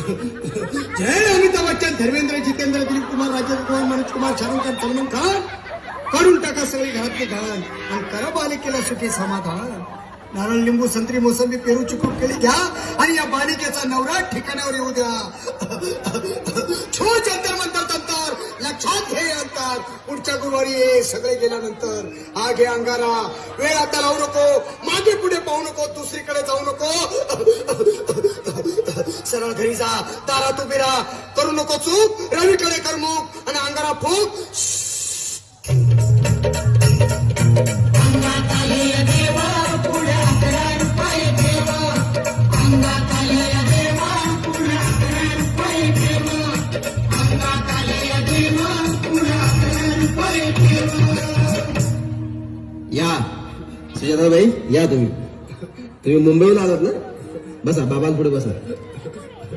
जय अमिताभ बच्चन, धर्मेंद्र, जितेंद्र, दिलीप कुमार, राजेंद्र कुमार, मनोज कुमार, शाहरुख खान, सलमान खान, काढून टाका सगळी घरातली घाण आणि करा बालिकेला सुखी समाधान. नारळ, लिंबू, संत्री, मोसंबी, पेरू, चिकू, केळी घ्या आणि या बालिकेचा नवरा ठिकाणावर येऊ द्या. छो जंतर मंतर तंतर, लक्षात घे अंतर. पुढच्या गुरुवारी ये सगळे गेल्यानंतर. हा घे अंगारा, वेळ आता लावू नको, मागे पुढे पाहू नको, दुसरीकडे जाऊ नको. सरळ घरी जा, दारात उभी राहा, करू नको चूक, रवीकडे कर मुख आणि अंगारा फूक. या सुजाताबाई, या तुम्ही मुंबईला आलात ना? बसा, बाबांपुढे बसा.